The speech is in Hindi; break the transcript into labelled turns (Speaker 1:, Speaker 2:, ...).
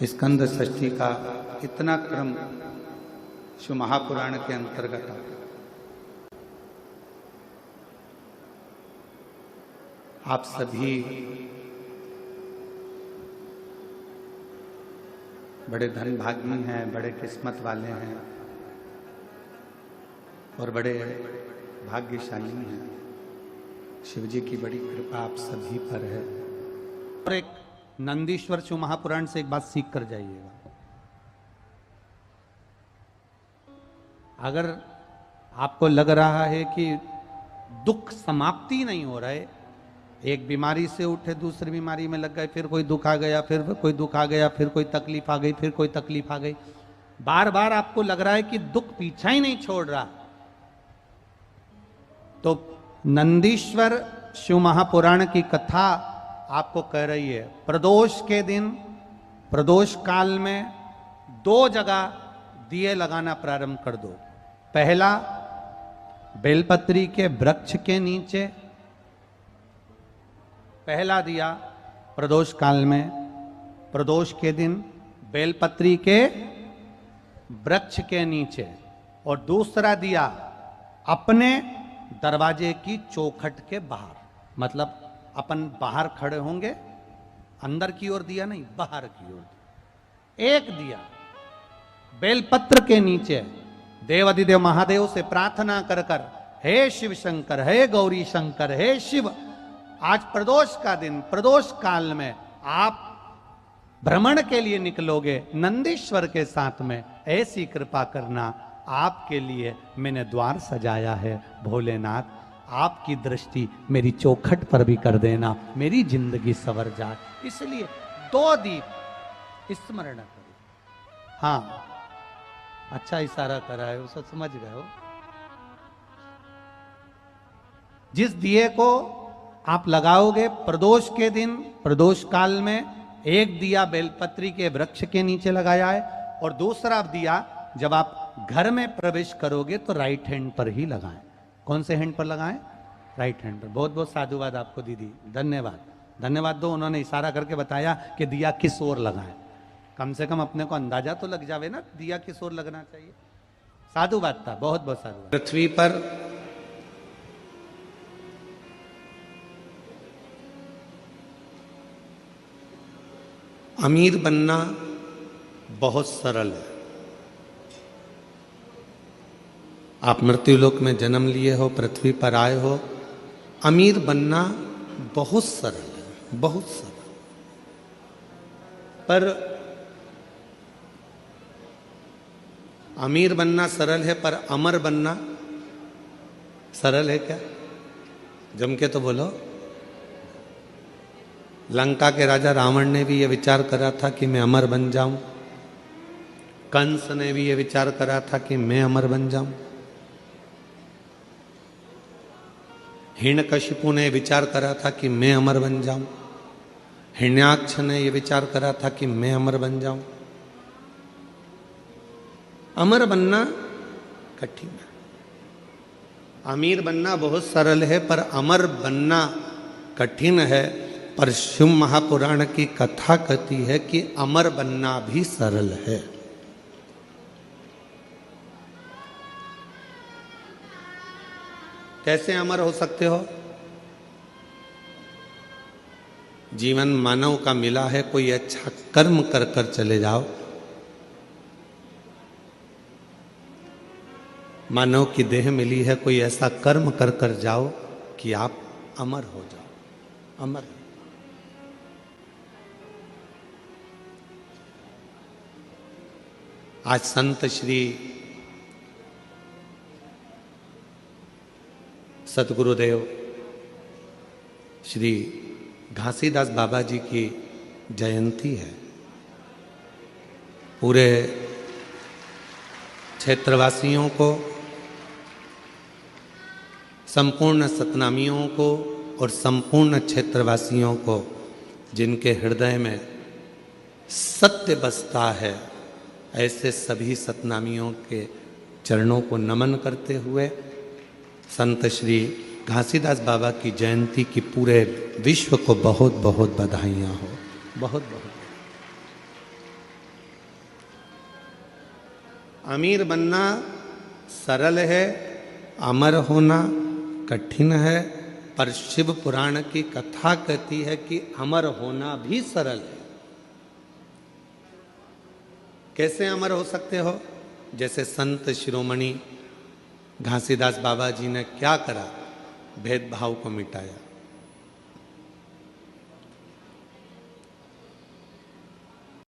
Speaker 1: स्कंद षष्ठी का इतना क्रम शिव महापुराण के अंतर्गत आता है। आप सभी बड़े धनभागी हैं, बड़े किस्मत वाले हैं और बड़े भाग्यशाली हैं। शिव जी की बड़ी कृपा आप सभी पर है। और एक नंदीश्वर शिव महापुराण से एक बात सीख कर जाइएगा। अगर आपको लग रहा है कि दुख समाप्ति नहीं हो रहा है, एक बीमारी से उठे दूसरी बीमारी में लग गए, फिर कोई दुख आ गया, फिर कोई दुख आ गया, फिर कोई तकलीफ आ गई, फिर कोई तकलीफ आ गई, बार बार आपको लग रहा है कि दुख पीछा ही नहीं छोड़ रहा, तो नंदीश्वर शिव महापुराण की कथा आपको कह रही है, प्रदोष के दिन, प्रदोष काल में 2 जगह दिए लगाना प्रारंभ कर दो। पहला, बेलपत्री के वृक्ष के नीचे पहला दिया प्रदोष काल में, प्रदोष के दिन बेलपत्री के वृक्ष के नीचे, और दूसरा दिया अपने दरवाजे की चौखट के बाहर। मतलब अपन बाहर खड़े होंगे, अंदर की ओर दिया नहीं, बाहर की ओर। एक दिया बेलपत्र के नीचे देवाधिदेव महादेव से प्रार्थना कर कर, हे शिव शंकर, हे गौरी शंकर, हे शिव, आज प्रदोष का दिन, प्रदोष काल में आप भ्रमण के लिए निकलोगे नंदीश्वर के साथ में, ऐसी कृपा करना, आपके लिए मैंने द्वार सजाया है भोलेनाथ, आपकी दृष्टि मेरी चौखट पर भी कर देना, मेरी जिंदगी संवर जाए। इसलिए 2 दीप स्मरण करो। हाँ, अच्छा इशारा करा है, उसे समझ गए हो। जिस दिए को आप लगाओगे प्रदोष के दिन, प्रदोष काल में, एक दिया बेलपत्री के वृक्ष के नीचे लगाया है, और दूसरा दिया जब आप घर में प्रवेश करोगे तो राइट हैंड पर ही लगाएं। कौन से हैंड पर लगाएं? राइट हैंड पर। बहुत बहुत साधुवाद आपको दीदी, धन्यवाद, धन्यवाद दो। उन्होंने इशारा करके बताया कि दिया किस ओर लगाएं, कम से कम अपने को अंदाजा तो लग जावे ना दिया किस ओर लगना चाहिए। साधुवाद था, बहुत बहुत साधुवाद। पृथ्वी पर अमीर बनना बहुत सरल है। आप मृत्युलोक में जन्म लिए हो, पृथ्वी पर आए हो, अमीर बनना बहुत सरल है, बहुत सरल। पर अमीर बनना सरल है, पर अमर बनना सरल है क्या? जम के तो बोलो। लंका के राजा रावण ने भी यह विचार करा था कि मैं अमर बन जाऊं। कंस ने भी यह विचार करा था कि मैं अमर बन जाऊं। हिरण्यकशिपु ने विचार करा था कि मैं अमर बन जाऊं। हिरण्याक्ष ने यह विचार करा था कि मैं अमर बन जाऊं। अमर बनना कठिन है। अमीर बनना बहुत सरल है, पर अमर बनना कठिन है। पर शिव महापुराण की कथा कहती है कि अमर बनना भी सरल है। कैसे अमर हो सकते हो? जीवन मानव का मिला है, कोई अच्छा कर्म कर कर चले जाओ। मानव की देह मिली है, कोई ऐसा कर्म कर कर जाओ कि आप अमर हो जाओ। अमर। आज संत श्री सतगुरुदेव श्री घासीदास बाबा जी की जयंती है। पूरे क्षेत्रवासियों को, संपूर्ण सतनामियों को और संपूर्ण क्षेत्रवासियों को, जिनके हृदय में सत्य बसता है, ऐसे सभी सतनामियों के चरणों को नमन करते हुए संत श्री घासीदास बाबा की जयंती की पूरे विश्व को बहुत बहुत बधाइयाँ हो। बहुत बहुत। अमीर बनना सरल है, अमर होना कठिन है, पर शिव पुराण की कथा कहती है कि अमर होना भी सरल है। कैसे अमर हो सकते हो? जैसे संत शिरोमणि घासीदास बाबा जी ने क्या करा? भेदभाव को मिटाया।